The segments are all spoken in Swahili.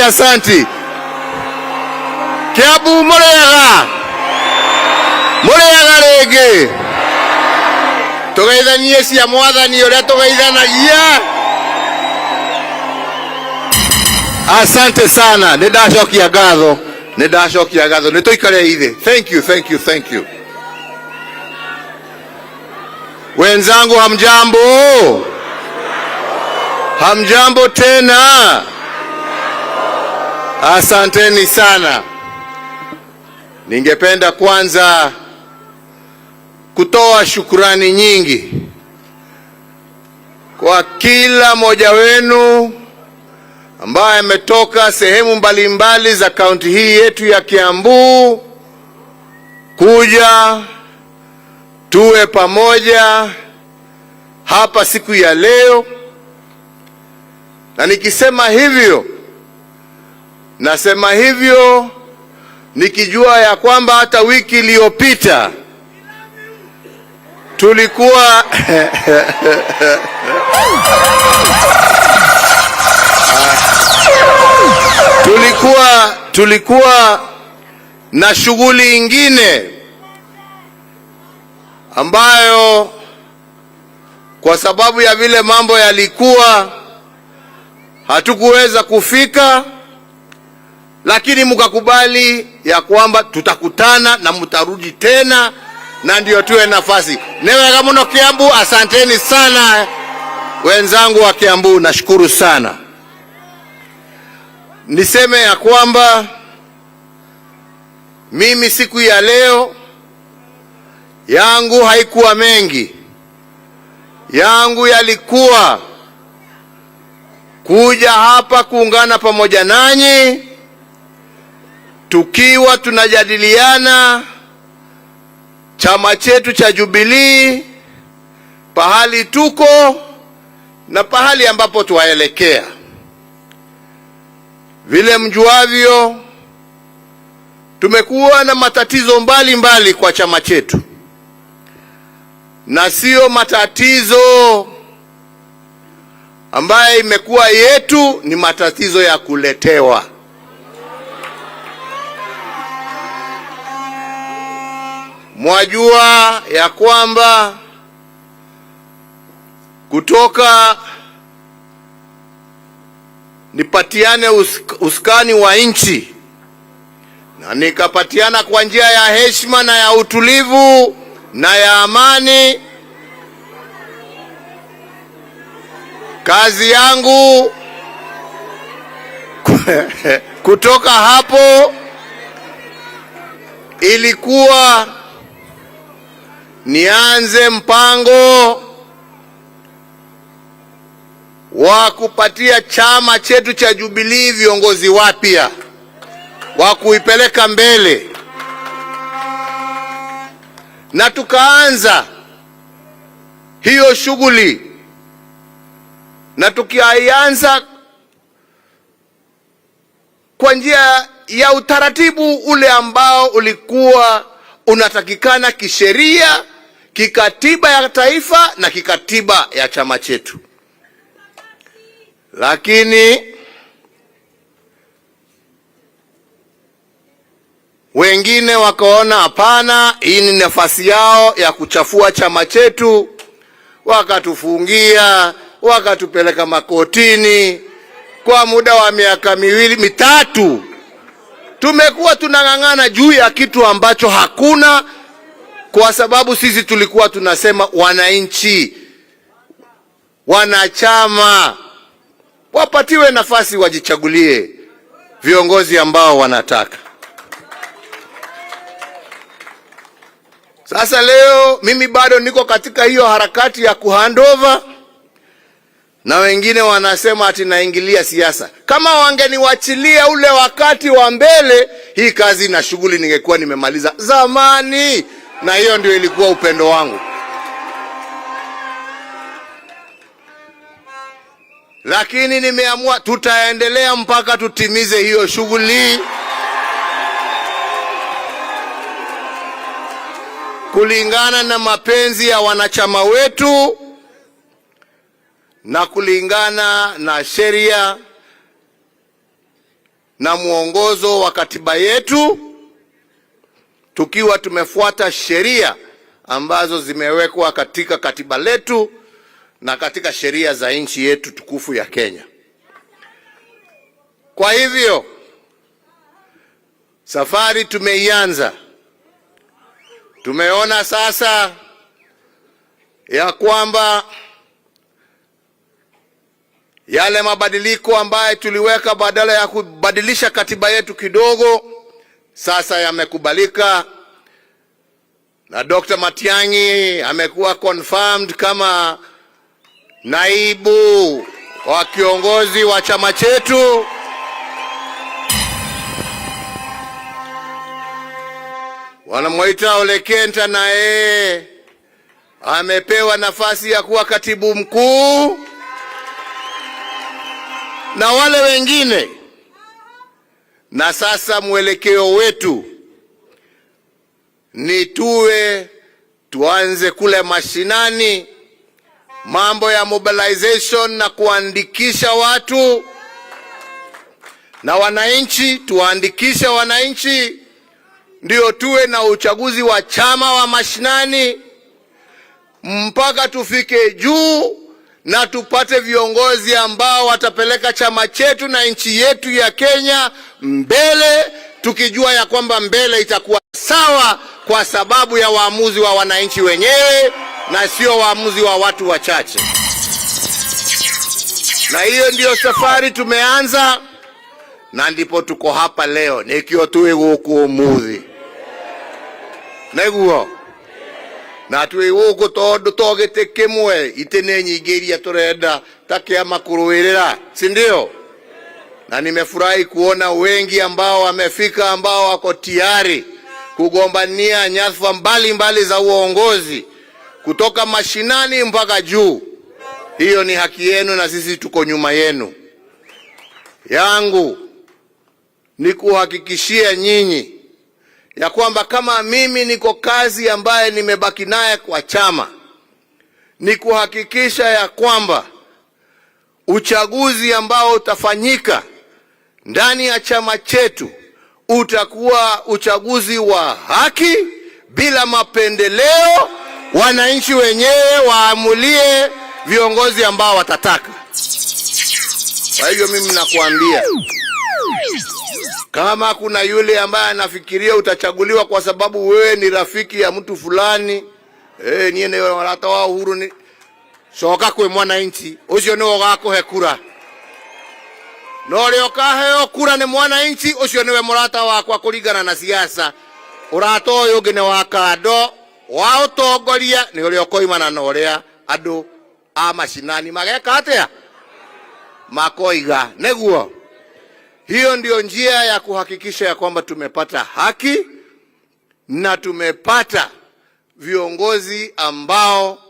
Asante. Kiambu murega rege tugeithanie cia mwathani uria tugeithanagia. Asante sana, nindashokia ngatho nituikare ithe. Thank you. Wenzangu, hamjambo tena. Asanteni sana. Ningependa kwanza kutoa shukrani nyingi kwa kila mmoja wenu ambaye ametoka sehemu mbalimbali za kaunti hii yetu ya Kiambu kuja tuwe pamoja hapa siku ya leo. Na nikisema hivyo, nasema hivyo nikijua ya kwamba hata wiki iliyopita tulikuwa na shughuli ingine ambayo kwa sababu ya vile mambo yalikuwa hatukuweza kufika, lakini mkakubali ya kwamba tutakutana na mtarudi tena, na ndio tuwe nafasi. Newega muno Kiambu. Asanteni sana wenzangu wa Kiambu, nashukuru sana. Niseme ya kwamba mimi siku ya leo yangu haikuwa mengi. Yangu yalikuwa kuja hapa kuungana pamoja nanyi tukiwa tunajadiliana chama chetu cha Jubilee, pahali tuko na pahali ambapo tuwaelekea. Vile mjuavyo, tumekuwa na matatizo mbalimbali kwa chama chetu, na sio matatizo ambaye imekuwa yetu, ni matatizo ya kuletewa. Mwajua ya kwamba kutoka nipatiane uskani wa nchi na nikapatiana kwa njia ya heshima na ya utulivu na ya amani. Kazi yangu kutoka hapo ilikuwa nianze mpango wa kupatia chama chetu cha Jubilee viongozi wapya wa kuipeleka mbele, na tukaanza hiyo shughuli, na tukianza kwa njia ya utaratibu ule ambao ulikuwa unatakikana kisheria, kikatiba ya taifa na kikatiba ya chama chetu. Lakini wengine wakaona hapana, hii ni nafasi yao ya kuchafua chama chetu, wakatufungia, wakatupeleka makotini. Kwa muda wa miaka mitatu tumekuwa tunang'ang'ana juu ya kitu ambacho hakuna, kwa sababu sisi tulikuwa tunasema wananchi, wanachama wapatiwe nafasi wajichagulie viongozi ambao wanataka. Sasa leo mimi bado niko katika hiyo harakati ya kuhandover, na wengine wanasema ati naingilia siasa. Kama wangeniwachilia ule wakati wa mbele, hii kazi na shughuli ningekuwa nimemaliza zamani, na hiyo ndio ilikuwa upendo wangu. Lakini nimeamua tutaendelea mpaka tutimize hiyo shughuli kulingana na mapenzi ya wanachama wetu na kulingana na sheria na mwongozo wa katiba yetu, tukiwa tumefuata sheria ambazo zimewekwa katika katiba letu na katika sheria za nchi yetu tukufu ya Kenya. Kwa hivyo safari tumeianza. Tumeona sasa ya kwamba yale mabadiliko ambayo tuliweka badala ya kubadilisha katiba yetu kidogo sasa yamekubalika, na Dr. Matiang'i amekuwa confirmed kama naibu wa kiongozi wa chama chetu. Wanamuita Ole Kenta naye amepewa nafasi ya kuwa katibu mkuu, na wale wengine. Na sasa mwelekeo wetu ni tuanze kule mashinani, mambo ya mobilization na kuandikisha watu na wananchi, tuandikisha wananchi ndio tuwe na uchaguzi wa chama wa mashinani mpaka tufike juu na tupate viongozi ambao watapeleka chama chetu na nchi yetu ya Kenya mbele, tukijua ya kwamba mbele itakuwa sawa kwa sababu ya waamuzi wa wananchi wenyewe na sio waamuzi wa watu wachache. Na hiyo ndiyo safari tumeanza, na ndipo tuko hapa leo nikio tuwe guku umuthi neguo na tuwe guku tondu togete kimwe itene nyingi iria turenda takiama kuruirira, si ndio? Na nimefurahi kuona wengi ambao wamefika, ambao wako tayari kugombania nyadhifa mbalimbali za uongozi kutoka mashinani mpaka juu. Hiyo ni haki yenu na sisi tuko nyuma yenu. Yangu ni kuhakikishia nyinyi ya kwamba kama mimi niko kazi ambaye nimebaki naye kwa chama, ni kuhakikisha ya kwamba uchaguzi ambao utafanyika ndani ya chama chetu utakuwa uchaguzi wa haki bila mapendeleo. Wananchi wenyewe waamulie viongozi ambao watataka. Kwa hivyo mimi nakuambia, kama kuna yule ambaye anafikiria utachaguliwa kwa sababu wewe ni rafiki ya mtu fulani, niye ne warata wa Uhuru ni shoka kwe mwananchi ucio ni ugakuhe kura, no rio kaheo kura ni mwananchi ucio niwe murata wakwa kuringana na siasa. Urata uyu ungi ni wa kando wa utongoria ni uria koimana na uria andu a mashinani mageka atia makoiga neguo. Hiyo ndio njia ya kuhakikisha ya kwamba tumepata haki na tumepata viongozi ambao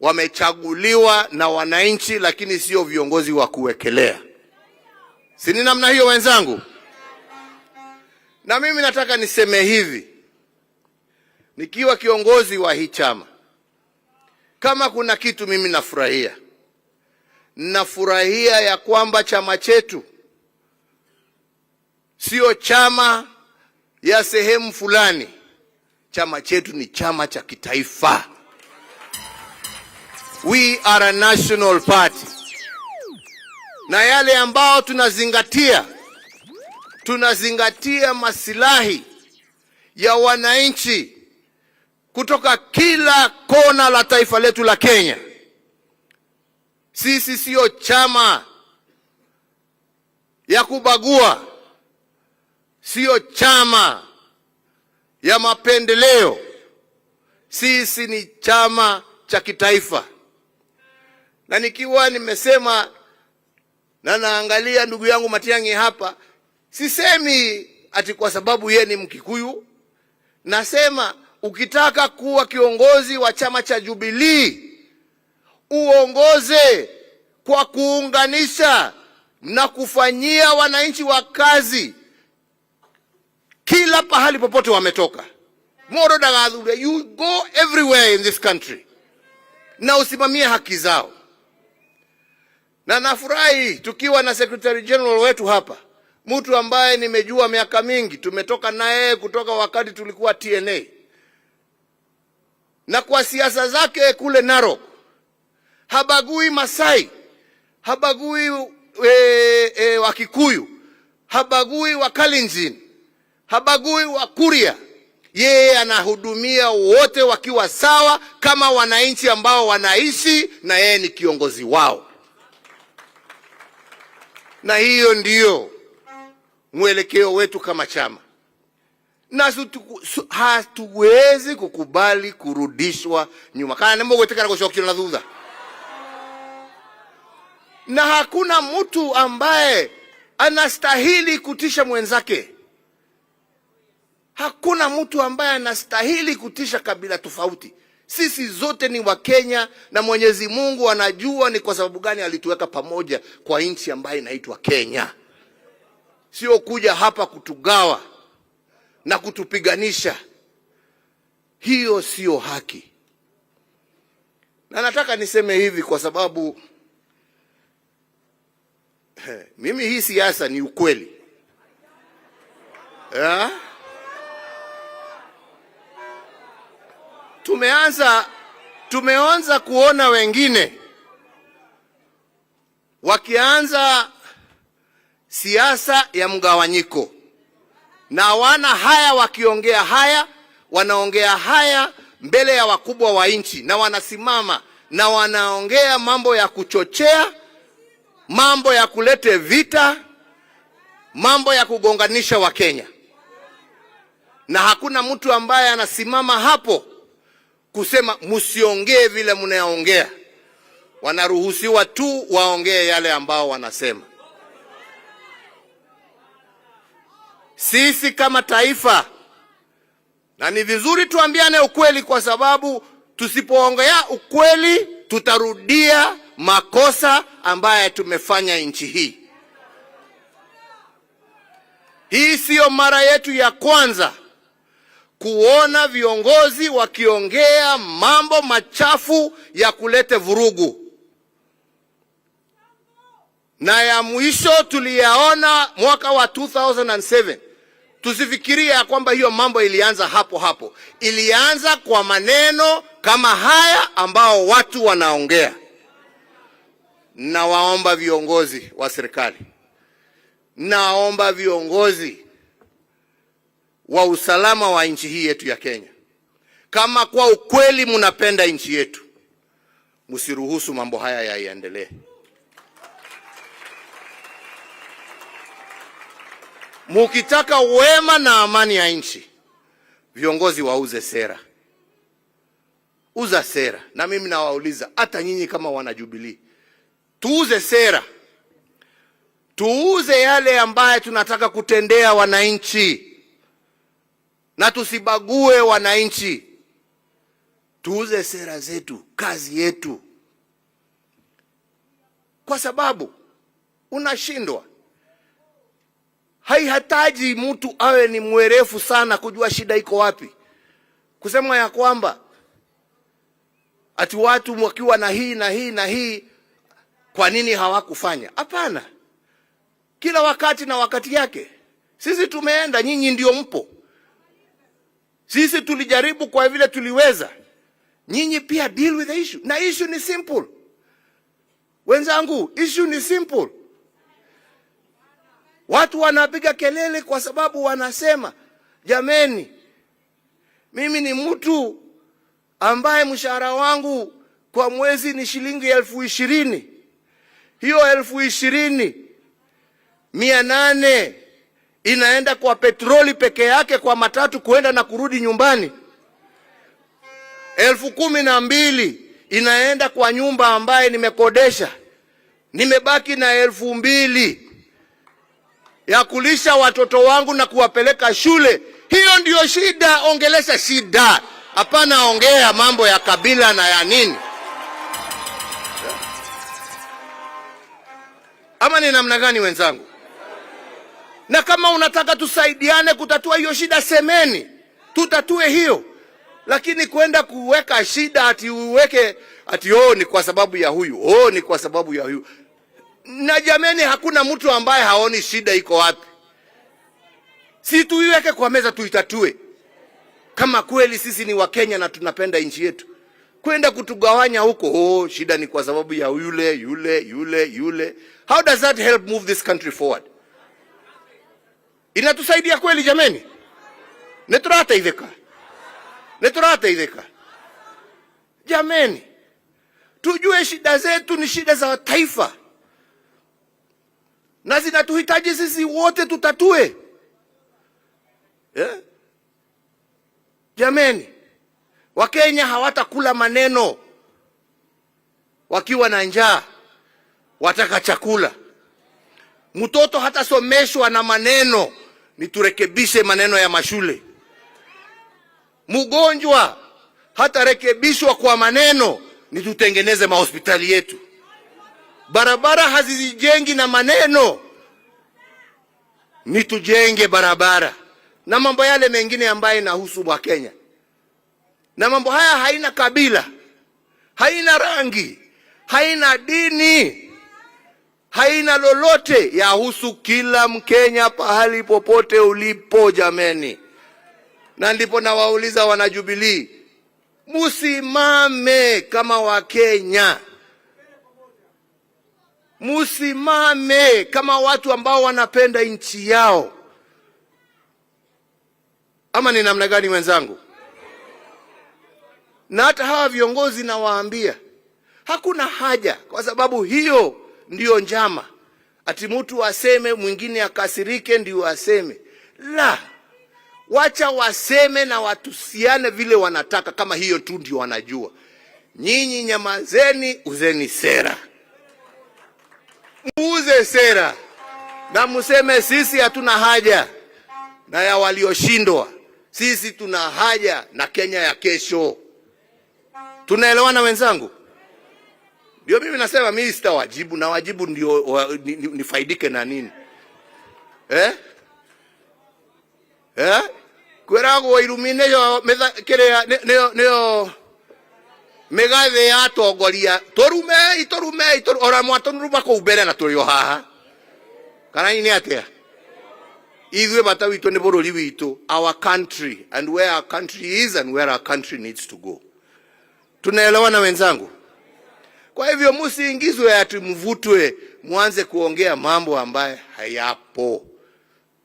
wamechaguliwa na wananchi, lakini sio viongozi wa kuwekelea. Si ni namna hiyo wenzangu? Na mimi nataka niseme hivi, nikiwa kiongozi wa hii chama, kama kuna kitu mimi nafurahia ya kwamba chama chetu sio chama ya sehemu fulani. Chama chetu ni chama cha kitaifa. We are a national party. Na yale ambao tunazingatia masilahi ya wananchi kutoka kila kona la taifa letu la Kenya. Sisi sio chama ya kubagua, sio chama ya mapendeleo. Sisi ni chama cha kitaifa. Na nikiwa nimesema na naangalia ndugu yangu Matiang'i hapa, sisemi ati kwa sababu yeye ni Mkikuyu. Nasema ukitaka kuwa kiongozi wa chama cha Jubilee, uongoze kwa kuunganisha na kufanyia wananchi wa kazi kila pahali popote wametoka. Moro dagadhure, you go everywhere in this country, na usimamie haki zao. Na nafurahi tukiwa na Secretary General wetu hapa, mtu ambaye nimejua miaka mingi, tumetoka naye kutoka wakati tulikuwa TNA. Na kwa siasa zake kule Narok, habagui Masai, habagui Wakikuyu, habagui Wakalenjin, habagui Wakuria. Yeye anahudumia wote wakiwa sawa kama wananchi ambao wanaishi na yeye ni kiongozi wao. Na hiyo ndiyo mwelekeo wetu kama chama. Na hatuwezi kukubali kurudishwa nyuma. Kana nembo wetekana kushokio na dhudha. Na hakuna mtu ambaye anastahili kutisha mwenzake. Hakuna mtu ambaye anastahili kutisha kabila tofauti. Sisi zote ni Wakenya na Mwenyezi Mungu anajua ni kwa sababu gani alituweka pamoja kwa nchi ambayo inaitwa Kenya. Sio kuja hapa kutugawa na kutupiganisha. Hiyo sio haki. Na nataka niseme hivi kwa sababu mimi hii siasa ni ukweli. Tumeanza kuona wengine wakianza siasa ya mgawanyiko. Na wana haya wakiongea haya, wanaongea haya mbele ya wakubwa wa nchi na wanasimama na wanaongea mambo ya kuchochea, mambo ya kulete vita, mambo ya kugonganisha Wakenya. Na hakuna mtu ambaye anasimama hapo kusema msiongee vile mnaongea. Wanaruhusiwa tu waongee yale ambao wanasema. Sisi kama taifa, na ni vizuri tuambiane ukweli, kwa sababu tusipoongea ukweli tutarudia makosa ambaye tumefanya nchi hii. Hii sio mara yetu ya kwanza kuona viongozi wakiongea mambo machafu ya kulete vurugu. Na ya mwisho tuliyaona mwaka wa 2007. Tusifikiria kwamba hiyo mambo ilianza hapo hapo. Ilianza kwa maneno kama haya ambao watu wanaongea. Na waomba viongozi wa serikali, naomba viongozi wa usalama wa nchi hii yetu ya Kenya, kama kwa ukweli mnapenda nchi yetu, msiruhusu mambo haya yaendelee. Mukitaka wema na amani ya nchi, viongozi wauze sera. Uza sera. Na mimi nawauliza, hata nyinyi kama wana Jubilee, tuuze sera. Tuuze yale ambaye tunataka kutendea wananchi. Na tusibague wananchi. Tuuze sera zetu, kazi yetu. Kwa sababu unashindwa. Haihitaji mtu awe ni mwerefu sana kujua shida iko wapi. Kusema ya kwamba ati watu wakiwa na hii na hii na hii, kwa nini hawakufanya? Hapana. Kila wakati na wakati yake. Sisi tumeenda, nyinyi ndio mpo. Sisi tulijaribu kwa vile tuliweza. Nyinyi pia deal with the issue. Na issue ni simple. Wenzangu, issue ni simple. Watu wanapiga kelele kwa sababu wanasema, jameni, mimi ni mtu ambaye mshahara wangu kwa mwezi ni shilingi 20,000. Hiyo 20,800 inaenda kwa petroli peke yake, kwa matatu kuenda na kurudi nyumbani. 12,000 inaenda kwa nyumba ambaye nimekodesha. Nimebaki na 2,000 ya kulisha watoto wangu na kuwapeleka shule. Hiyo ndiyo shida. Ongelesha shida. Hapana ongea mambo ya kabila na ya nini. Ama ni namna gani wenzangu? Na kama unataka tusaidiane kutatua hiyo shida, semeni. Tutatue hiyo. Lakini kwenda kuweka shida ati uweke ati ni kwa sababu ya huyu, ni kwa sababu ya huyu. Na jameni, hakuna mtu ambaye haoni shida iko wapi. Si tuiweke kwa meza tuitatue. Kama kweli sisi ni Wakenya na tunapenda nchi yetu. Kwenda kutugawanya huko, shida ni kwa sababu ya yule. How does that help move this country forward? Inatusaidia kweli jameni? Neturataitheka. Jameni, tujue shida zetu ni shida za taifa. Na zinatuhitaji sisi wote tutatue. Jameni, Wakenya hawatakula maneno wakiwa na njaa, wataka chakula. Mtoto hatasomeshwa na maneno, ni turekebishe maneno ya mashule. Mgonjwa hatarekebishwa kwa maneno, ni tutengeneze mahospitali yetu. Barabara hazijengi na maneno, ni tujenge barabara. Na mambo yale mengine ambayo inahusu Wakenya. Na mambo haya haina kabila, haina rangi, haina dini, haina lolote, yahusu kila Mkenya pahali popote ulipo jameni. Na ndipo nawauliza wana Jubilee, musimame kama Wakenya. Musimame kama watu ambao wanapenda nchi yao. Ama ni namna gani wenzangu? Na hata hawa viongozi nawaambia, hakuna haja, kwa sababu hiyo ndiyo njama. Ati mtu aseme mwingine akasirike ndio aseme. La, wacha waseme na watusiane vile wanataka, kama hiyo tu ndio wanajua. Nyinyi nyamazeni, uzeni sera. Muuze sera. Na museme sisi hatuna haja na ya walioshindwa. Sisi tuna haja na Kenya ya kesho. Tunaelewana wenzangu? Ndio mimi nasema mimi sitawajibu, na wajibu ndio nifaidike na nini? Kwerago illumination metha kire neo megathe ya tongoria torume ora mwatonuruma ko ubere na tuyo haha. Kana ini atia? Ithuĩ bata witũ nĩ bũrũri witũ, our country, and where our country is and where our country needs to go. Tunaelewana wenzangu? Kwa hivyo msiingizwe ati mvutwe mwanze kuongea mambo ambaye hayapo.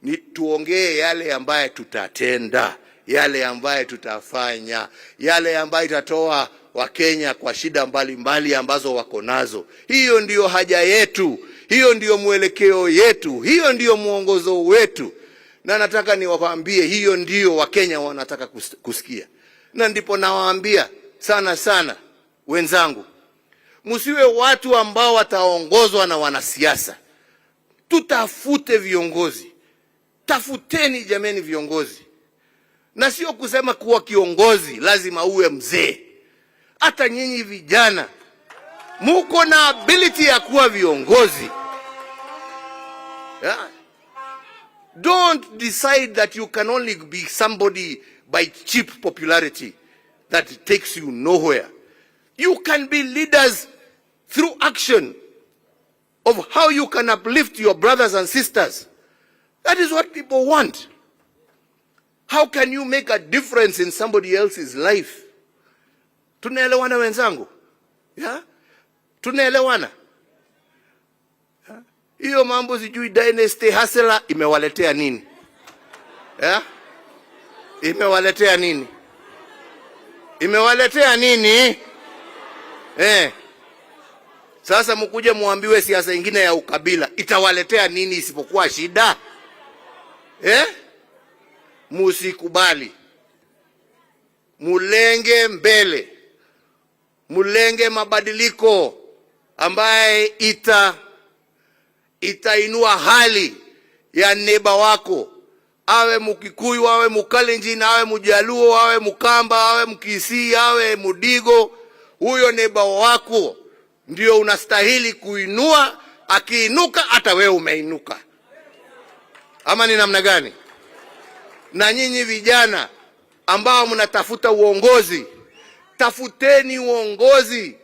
Ni tuongee yale ambaye tutatenda, yale ambaye tutafanya, yale ambaye itatoa Wakenya kwa shida mbalimbali ambazo wako nazo. Hiyo ndiyo haja yetu, hiyo ndiyo mwelekeo yetu, hiyo ndiyo mwongozo wetu. Na nataka niwaambie hiyo ndiyo Wakenya wanataka kusikia. Na ndipo nawaambia sana wenzangu, msiwe watu ambao wataongozwa na wanasiasa. Tutafute viongozi. Tafuteni jameni viongozi. Na sio kusema kuwa kiongozi lazima uwe mzee. Hata nyinyi vijana muko na ability ya kuwa viongozi. Don't decide that you can only be somebody by cheap popularity that takes you nowhere. You can be leaders through action of how you can uplift your brothers and sisters. That is what people want. How can you make a difference in somebody else's life? Tunaelewana wenzangu? Tunaelewana? Hiyo mambo sijui dynasty hustler imewaletea nini? Imewaletea nini? Imewaletea nini? Sasa mkuje muambiwe siasa nyingine ya ukabila itawaletea nini isipokuwa shida? Musikubali. Mulenge mbele. Mulenge mabadiliko ambaye itainua hali ya neba wako. Awe Mukikuyu, awe Mukalenjin, awe Mujaluo, awe Mukamba, awe Mkisii, awe Mudigo. Huyo neba wako ndio unastahili kuinua. Akiinuka hata wewe umeinuka. Ama ni namna gani? Na nyinyi vijana ambao mnatafuta uongozi, tafuteni uongozi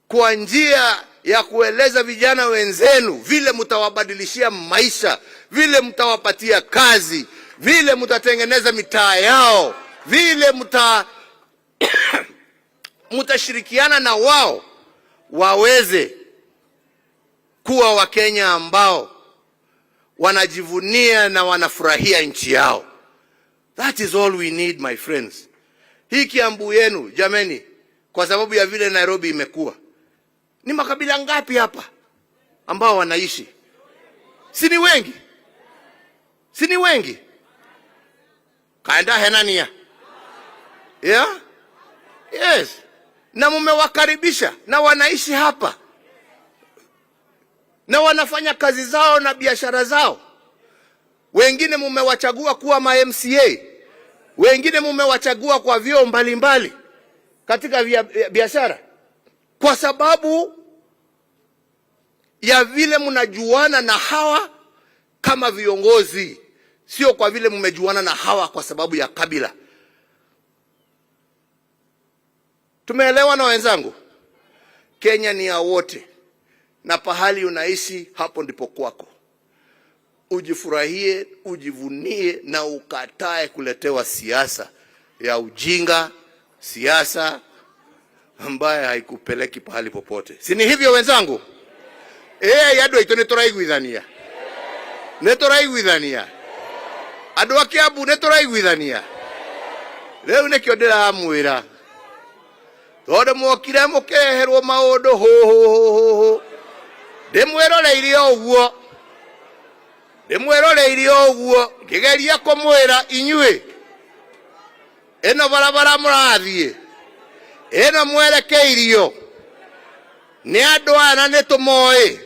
kwa njia ya kueleza vijana wenzenu vile mtawabadilishia maisha, vile mtawapatia kazi, vile mtatengeneza mitaa yao, vile mtashirikiana na wao waweze kuwa Wakenya ambao wanajivunia na wanafurahia nchi yao. That is all we need, my friends. Hii Kiambu yenu jameni, kwa sababu ya vile Nairobi imekuwa, ni makabila ngapi hapa ambao wanaishi? Si ni wengi? Si ni wengi? Kaenda henania. Yeah? Yes. Na mumewakaribisha na wanaishi hapa. Na wanafanya kazi zao na biashara zao. Wengine mumewachagua kuwa ma MCA. Wengine mumewachagua kwa vyeo mbalimbali katika biashara. Kwa sababu ya vile mnajuana na hawa kama viongozi, sio kwa vile mmejuana na hawa kwa sababu ya kabila. Tumeelewa na wenzangu? Kenya ni ya wote, na pahali unaishi hapo ndipo kwako. Ujifurahie, ujivunie na ukatae kuletewa siasa ya ujinga, siasa ambaye haikupeleki pahali popote. Si ni hivyo wenzangu? Yado ito netoraiguithania. Netoraiguithania. Andu a Kiambu netoraiguithania. Leo nekio ndiramwira. Tondu mokire mukeherwo maundu ho. Ndimwiroreire oguo. Ndimwiroreire oguo. Ngigeria kumwira inyue. Eno barabara murathie. Eno mwerekeirio. Ni andu ana nitumoe.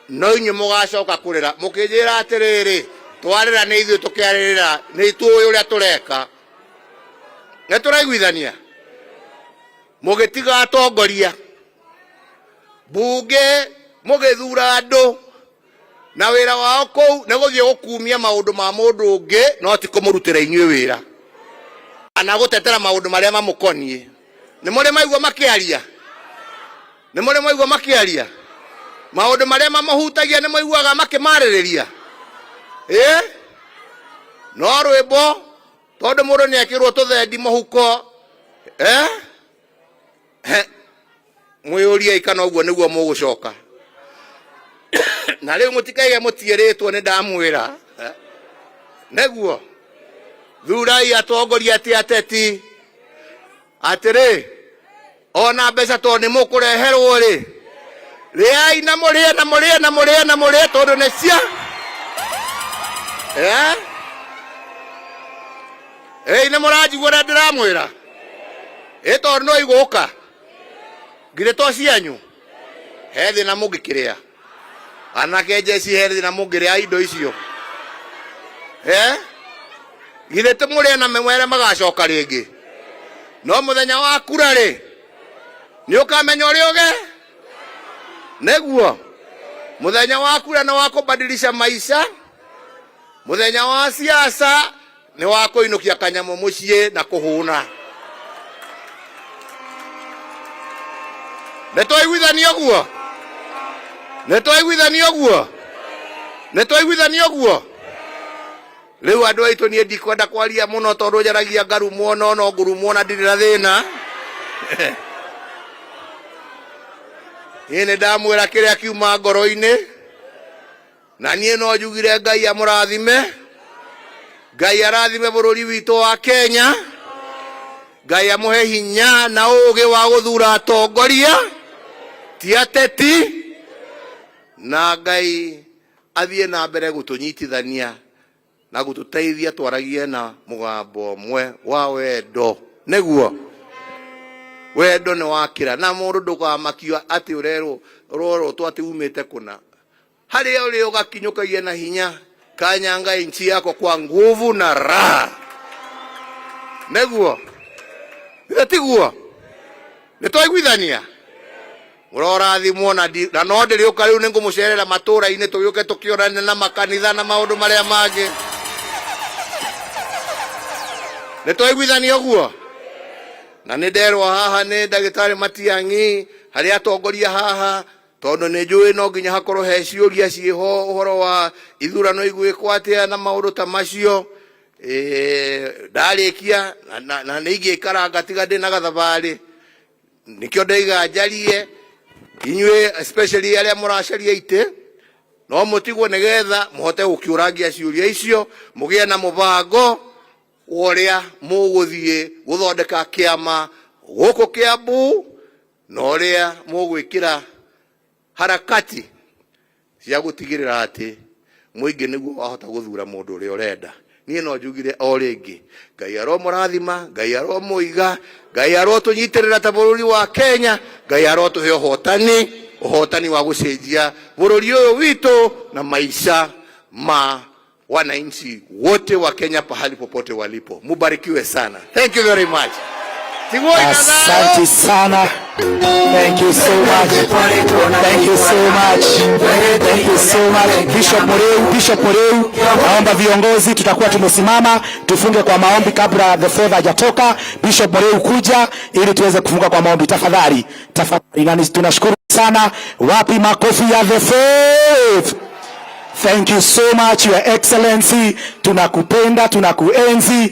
No inyu mugacoka kurira. Mukijira atiriri. Twarira ni ithuĩ tukiarĩrĩra ni tuĩ uria tureka. Nĩtũraiguithania. Mugitiga atongoria. Bunge mugithura andu. Na wĩra wao kũu nĩ gũthiĩ gũkumia maũndũ ma mũndũ ũngĩ no ti kũmũrutĩra inyuĩ wĩra. Ana gũtetera maũndũ marĩa mamũkoniĩ. Nĩ mũrĩ maigua makĩaria? Nĩ mũrĩ maigua makĩaria? Maũndũ marĩa mamũhutagia nĩ maiguaga makĩmarĩrĩria? No rwĩmbo tondũ mũndũ nĩekĩrwo tũthendi mũhuko. Mwĩyũriei kana ũguo nĩguo mũgũcoka. Na rĩu mũtikaige mũtiĩrĩtwo nĩ ndamwĩra. Nĩguo thurai atongoria ti ateti. Atĩrĩ, ona mbeca tondũ nĩ mũkũreherwo rĩ, rĩai na mũrĩe na mũrĩe na mũrĩe na mũrĩe tondũ nĩ cia. Nĩ mũranjigua ũrĩa ndĩramwĩra? Tondũ no igũka. Ngirĩ to cianyu. He thĩna mũngĩkĩrĩa. Anake njeci he thĩna mũngĩrĩa indo icio. Githĩ tũmũrĩe na mwere magacoka rĩngĩ. No mũthenya wa kura rĩ, nĩ ũkamenya ũrĩa ũge. Nĩguo mũthenya wa kura nĩ wa kubadilisha maisha. Mũthenya wa siasa nĩ wa kũinũkia kanyamũ mũciĩ na kũhũna. Nĩtwaiguithania ũguo? Nĩtwaiguithania ũguo? Nĩtwaiguithania ũguo? Rĩu andũ aitũ niĩ ndikwenda kwaria mũno tondũ njaragia ngarumwo no ngurumwo na ndirĩ na thĩna. Niĩ nĩ ndamwĩra kĩrĩa kiuma ngoro-inĩ. Na niĩ no njugire Ngai amũrathime. Ngai arathime bũrũri witũ wa Kenya. Ngai amũhe hinya na ũũgĩ wa gũthura atongoria ti ateti. Na Ngai athiĩ na mbere gũtũnyitithania na gũtũteithia twaragie na mũgambo ũmwe wa wendo. Nĩguo wendo nĩ wakĩra na mũndũ ndũkamakio atĩ ũrerwo rorotwo atĩ umĩte kũna. Harĩa ũrĩ ũgakinyũkagia na hinya kanyanga nchi yako kwa nguvu na raha. Nĩguo tiguo nĩtwaiguithania. Mũrorathimwo na no ndĩrĩũka rĩu nĩngũmũcerera matũũra-inĩ tũgĩũke tũkĩonane na makanitha na maũndũ marĩa mangĩ. Nĩtwaiguithania ũguo? Na nĩ nderwo haha nĩ ndagĩtarĩ Matiang'i hari atongoria haha tondu ni njui no nginya hakorwo he ciuria ciho uhoro wa ithurano igwikwo atia na maundu ta macio ndarikia na ningikara tiga ndi na gathabari nikio ndaiga njarie inyue especially aria muracaria ite no mutigwo nigetha muhote gukiurangia ciuria icio mugie na mubango uria muguthie guthondeka kiama guku Kiambu na uria mugwikira harakati cia gutigirira ati muingi niguo wahota guthura mundu uria urenda. Nie no njugire o ringi Ngai aro murathima, Ngai aro muiga, Ngai aro tunyitirira ta bururi wa Kenya, Ngai aro tuhe uhotani wa gucenjia bururi uyu witu na maisha ma wananchi wote wa Kenya pahali popote walipo. Mubarikiwe sana. Thank you very much. Asante sana. Thank you so much. Thank you so much. Thank you so much. Bishop Mureu, naomba viongozi tutakuwa tumesimama tufunge kwa maombi kabla the father hajatoka. Bishop Mureu kuja ili tuweze kufunga kwa maombi tafadhali. Tafadhali, tunashukuru sana. Wapi makofi ya the faith? Thank you so much, Your Excellency. Tunakupenda, tunakuenzi.